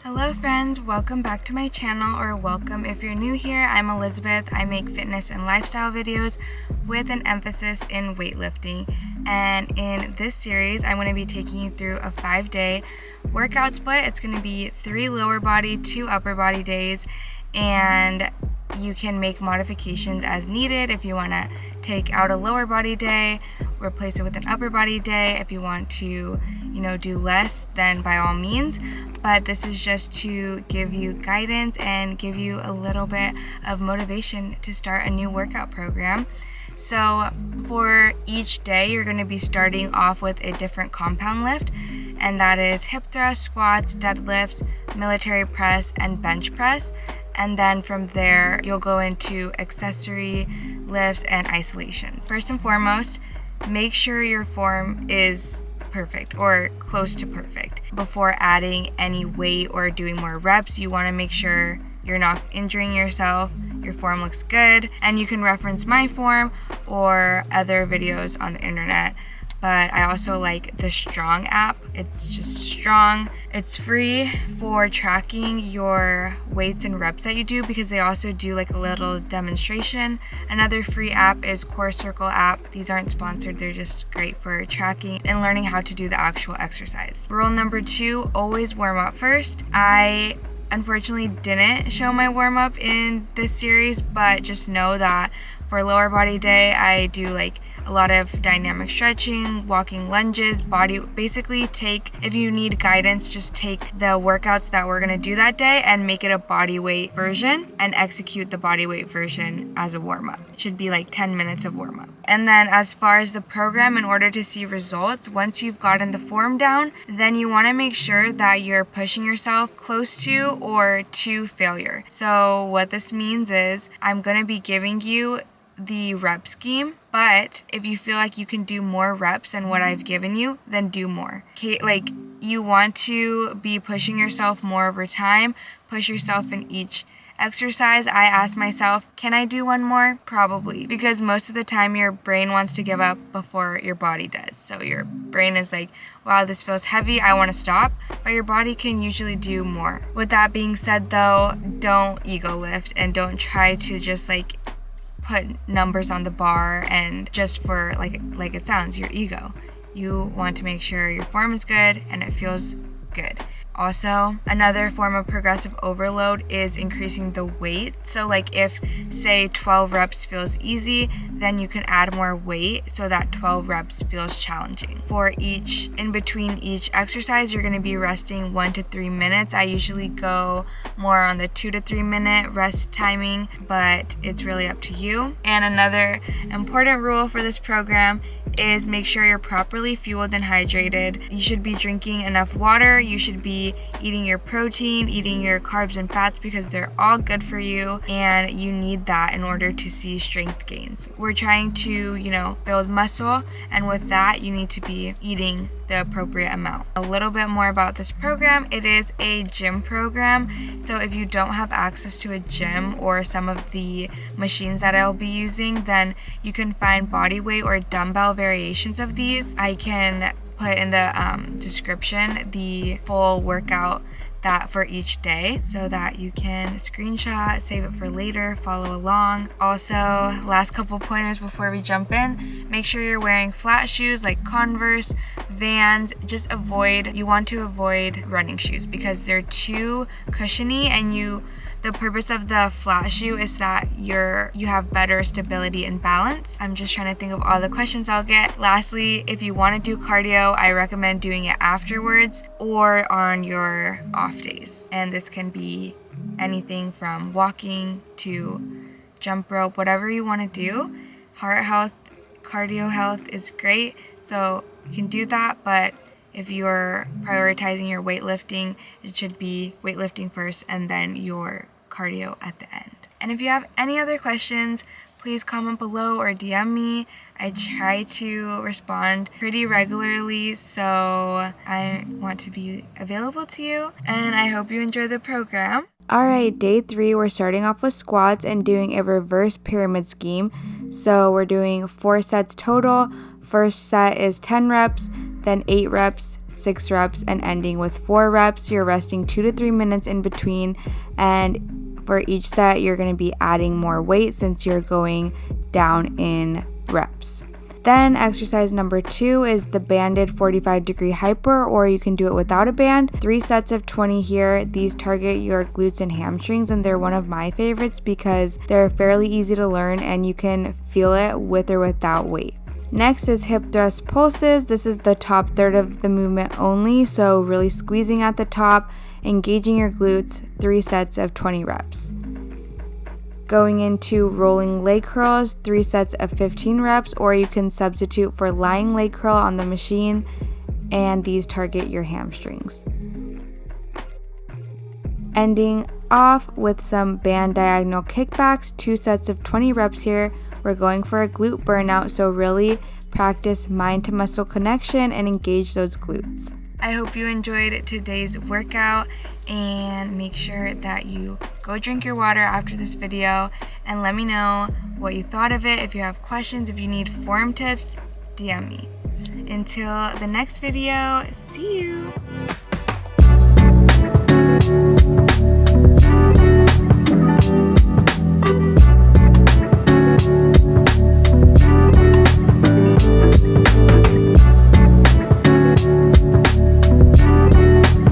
Hello friends, welcome back to my channel, or welcome if you're new here. I'm Elizabeth. I make fitness and lifestyle videos with an emphasis in weightlifting. And in this series, I'm going to be taking you through a 5-day workout split. It's going to be 3 lower body, 2 upper body days, and you can make modifications as needed. If you want to take out a lower body day, replace it with an upper body day. If you want to, do less, then by all means. But this is just to give you guidance and give you a little bit of motivation to start a new workout program. So for each day, you're going to be starting off with a different compound lift, and that is hip thrust, squats, deadlifts, military press, and bench press. And then from there, you'll go into accessory lifts and isolations. First and foremost, make sure your form is perfect or close to perfect. Before adding any weight or doing more reps, you want to make sure you're not injuring yourself, your form looks good, and you can reference my form or other videos on the internet. But I also like the Strong app. It's just strong. It's free for tracking your weights and reps that you do, because they also do like a little demonstration. Another free app is Core Circle app. These aren't sponsored. They're just great for tracking and learning how to do the actual exercise. Rule number 2, always warm up first. I unfortunately didn't show my warm up in this series, but just know that for lower body day, I do like a lot of dynamic stretching, walking lunges, basically if you need guidance, just take the workouts that we're gonna do that day and make it a body weight version and execute the body weight version as a warm up. It should be like 10 minutes of warm up. And then as far as the program, in order to see results, once you've gotten the form down, then you wanna make sure that you're pushing yourself close to or to failure. So what this means is I'm gonna be giving you the rep scheme, but if you feel like you can do more reps than what I've given you, then do more. Okay, like you want to be pushing yourself more over time, push yourself in each exercise. I ask myself, can I do one more? Probably, because most of the time your brain wants to give up before your body does. So your brain is like, wow, this feels heavy, I want to stop, but your body can usually do more. With that being said though, don't ego lift and don't try to just like put numbers on the bar and just for like it sounds, your ego. You want to make sure your form is good and it feels good. Also, another form of progressive overload is increasing the weight. So like if say 12 reps feels easy, then you can add more weight so that 12 reps feels challenging. In between each exercise, you're going to be resting 1 to 3 minutes. I usually go more on the 2 to 3 minute rest timing, but it's really up to you. And another important rule for this program is make sure you're properly fueled and hydrated. You should be drinking enough water. You should be eating your protein, eating your carbs and fats, because they're all good for you and you need that in order to see strength gains. We're trying to, build muscle, and with that, you need to be eating the appropriate amount. A little bit more about this program. It is a gym program. So if you don't have access to a gym or some of the machines that I'll be using, then you can find body weight or dumbbell variations of these. I can put in the description the full workout that for each day so that you can screenshot, save it for later, follow along. Also, last couple pointers before we jump in, make sure you're wearing flat shoes like Converse, Vans. You want to avoid running shoes because they're too cushiony, and the purpose of the flat shoe is that you have better stability and balance. I'm just trying to think of all the questions I'll get. Lastly, if you want to do cardio, I recommend doing it afterwards or on your off days. And this can be anything from walking to jump rope, whatever you want to do. Heart health, cardio health is great, so you can do that, but if you're prioritizing your weightlifting, it should be weightlifting first and then your cardio at the end. And if you have any other questions, please comment below or DM me. I try to respond pretty regularly, so I want to be available to you, and I hope you enjoy the program. Alright, day 3, we're starting off with squats and doing a reverse pyramid scheme. So we're doing 4 sets total. First set is 10 reps. then 8 reps, 6 reps, and ending with 4 reps. You're resting 2 to 3 minutes in between, and for each set you're going to be adding more weight since you're going down in reps. Then exercise number 2 is the banded 45-degree hyper, or you can do it without a band. 3 sets of 20 here. These target your glutes and hamstrings, and they're one of my favorites because they're fairly easy to learn and you can feel it with or without weight. Next is hip thrust pulses. This is the top third of the movement only, so really squeezing at the top, engaging your glutes, 3 sets of 20 reps. Going into rolling leg curls, 3 sets of 15 reps, or you can substitute for lying leg curl on the machine, and these target your hamstrings. Ending off with some band diagonal kickbacks, 2 sets of 20 reps here. We're going for a glute burnout, so really practice mind to muscle connection and engage those glutes. I hope you enjoyed today's workout, and make sure that you go drink your water after this video and let me know what you thought of it. If you have questions, if you need form tips, DM me. Until the next video, see you!